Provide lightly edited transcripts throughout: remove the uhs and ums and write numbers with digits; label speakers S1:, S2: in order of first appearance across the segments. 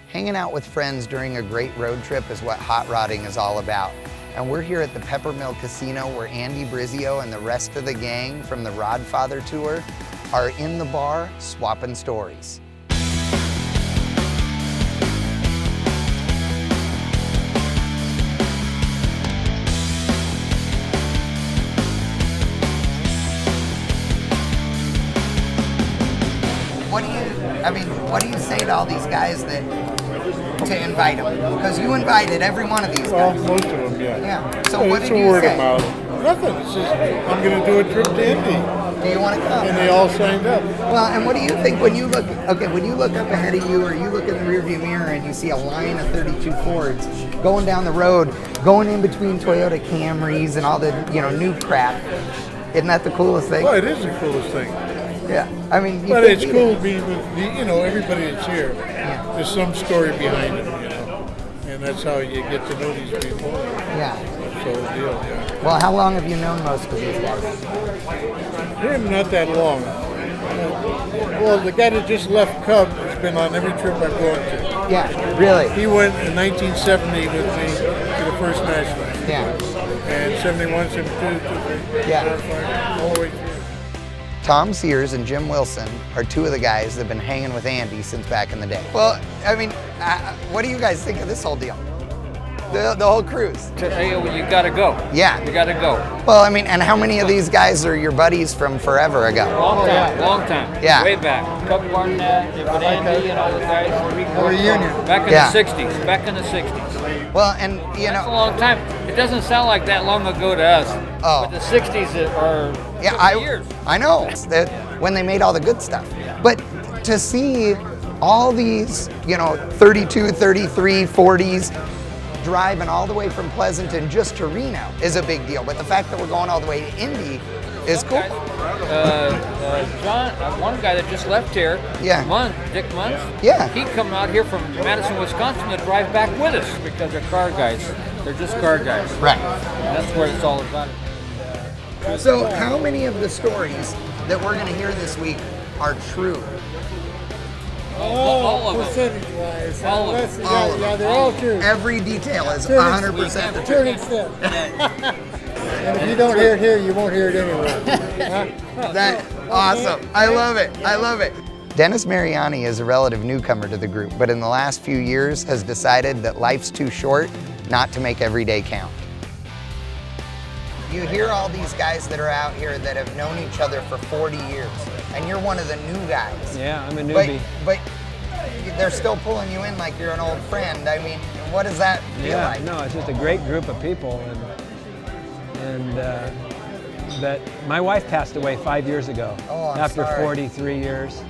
S1: Hanging out with friends during a great road trip is what hot rodding is all about. And we're here at the Peppermill Casino where Andy Brizio and the rest of the gang from the Rodfather tour are in the bar swapping stories. What do you say to all these guys that to invite them? Because you invited every one of these guys.
S2: Well, most of them, yeah.
S1: Yeah. So what did you
S2: word
S1: say?
S2: of mouth. Nothing. It's just I'm going to do a trip to Indy.
S1: Do you want to come?
S2: And they all signed up.
S1: Well, and what do you think when you look? Okay, when you look up ahead of you, or you look in the rearview mirror and you see a line of 32 Fords going down the road, going in between Toyota Camrys and all the new crap. Isn't that the coolest thing?
S2: Well, it is the coolest thing.
S1: Yeah, I mean,
S2: but it's cool being with everybody that's here. Yeah. There's some story behind it, and that's how you get to know these people.
S1: Yeah.
S2: That's the whole deal. Yeah.
S1: Well, how long have you known most of these guys?
S2: Not that long. Well, the guy that just left Cub has been on every trip I'm going to.
S1: Yeah, really.
S2: He went in 1970 with me to the first national.
S1: Yeah.
S2: And 71, 72,
S1: yeah.
S2: All the way through.
S1: Tom Sears and Jim Wilson are two of the guys that have been hanging with Andy since back in the day. Well, I mean, what do you guys think of this whole deal? The whole cruise?
S3: You gotta go.
S1: Yeah.
S3: You gotta go.
S1: Well, I mean, and how many of these guys are your buddies from forever ago?
S3: Long time.
S1: Yeah.
S3: Way back. Cup Barnett, but Andy and all the guys.
S1: A reunion.
S3: Back in the 60s. Back in the 60s.
S1: Well, and
S3: That's a long time. It doesn't sound like that long ago to us.
S1: Oh.
S3: But the 60s are years.
S1: I know. That when they made all the good stuff. But to see all these, 32, 33, 40s driving all the way from Pleasanton just to Reno is a big deal. But the fact that we're going all the way to Indy is cool.
S3: John, one guy that just left here,
S1: yeah.
S3: Dick Munns,
S1: yeah.
S3: he come out here from Madison, Wisconsin to drive back with us because they're car guys. They're just car guys.
S1: Right.
S3: And that's what it's all about.
S1: So how many of the stories that we're going to hear this week are true?
S3: All of them.
S2: Percentage-wise.
S3: All of them.
S2: Yeah, they're all true.
S1: Every detail is 100% the truth.
S2: And if you don't hear it here, you won't hear it anywhere.
S1: That's awesome. I love it. I love it. Dennis Mariani is a relative newcomer to the group, but in the last few years has decided that life's too short not to make every day count. You hear all these guys that are out here that have known each other for 40 years, and you're one of the new guys.
S3: Yeah, I'm a newbie.
S1: But they're still pulling you in like you're an old friend. I mean, what does that feel like?
S4: No, it's just a great group of people, and that my wife passed away 5 years ago after 43 years.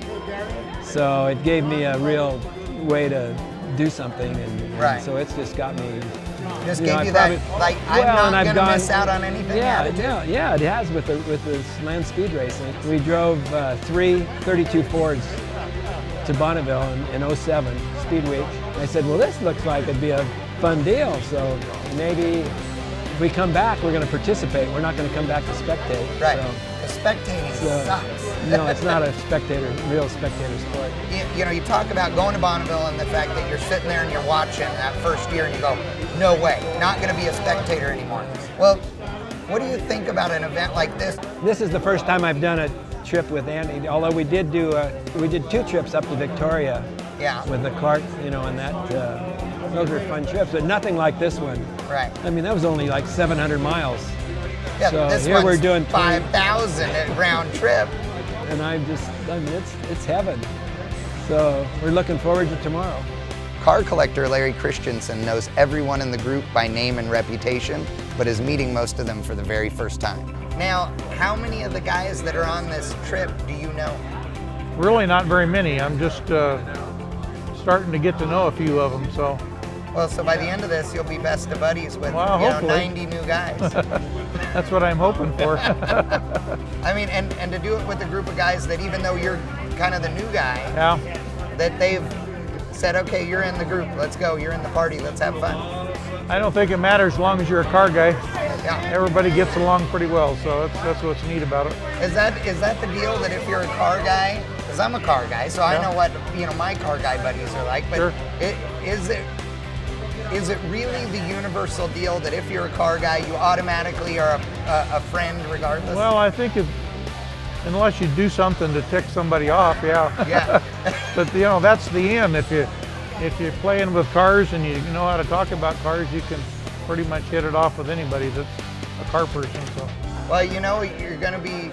S4: So it gave me a real way to do something, and so it's just got me.
S1: Just gave you that, like, I'm not gonna miss out on anything.
S4: Yeah, it has with the land speed racing. We drove 3 32 Fords to Bonneville in 07, Speed Week. I said, well, this looks like it'd be a fun deal, so maybe if we come back, we're gonna participate. We're not gonna come back to spectate.
S1: Right, the spectating sucks.
S4: No, it's not a real spectator sport.
S1: You talk about going to Bonneville and the fact that you're sitting there and you're watching that first year and you go, no way, not going to be a spectator anymore. Well, what do you think about an event like this?
S4: This is the first time I've done a trip with Andy, although we did 2 trips up to Victoria with the Clark, and that, those were fun trips, but nothing like this one.
S1: Right.
S4: I mean, that was only like 700 miles.
S1: Yeah,
S4: so
S1: this
S4: here
S1: one's
S4: we're doing
S1: 5,000 at round trip.
S4: And it's heaven. So we're looking forward to tomorrow.
S1: Car collector Larry Christensen knows everyone in the group by name and reputation, but is meeting most of them for the very first time. Now, how many of the guys that are on this trip do you know?
S5: Really not very many. I'm just starting to get to know a few of them, so.
S1: Well, so by the end of this, you'll be best of buddies with 90 new guys.
S5: That's what I'm hoping for.
S1: I mean, and to do it with a group of guys that even though you're kind of the new guy, that they've said, okay, you're in the group, let's go, you're in the party, let's have fun.
S5: I don't think it matters as long as you're a car guy.
S1: Yeah.
S5: Everybody gets along pretty well, so that's what's neat about it.
S1: Is that the deal, that if you're a car guy, because I'm a car guy, so I know what my car guy buddies are like. But
S5: Sure.
S1: is it really the universal deal that if you're a car guy, you automatically are a friend regardless?
S5: Well, I think unless you do something to tick somebody off, yeah.
S1: Yeah.
S5: But that's the end. If you're playing with cars and you know how to talk about cars, you can pretty much hit it off with anybody that's a car person. So.
S1: Well, you're going to be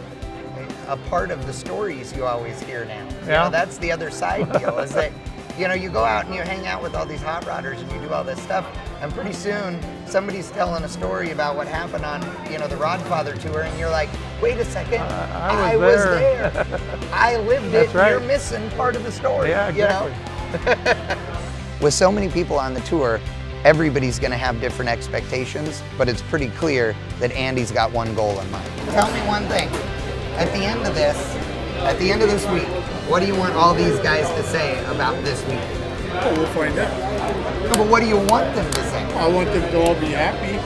S1: a part of the stories you always hear now.
S5: Yeah.
S1: That's the other side deal is that, you go out and you hang out with all these hot rodders and you do all this stuff, and pretty soon somebody's telling a story about what happened on, the Rodfather tour, and you're like, wait a second, I was there. I lived it.
S5: That's right.
S1: You're missing part of the story.
S5: Yeah, exactly.
S1: With so many people on the tour, everybody's going to have different expectations, but it's pretty clear that Andy's got one goal in mind. Tell me one thing. At the end of this week, what do you want all these guys to say about this week?
S2: Oh, we'll find out.
S1: No, but what do you want them to say?
S2: I want them to all be happy.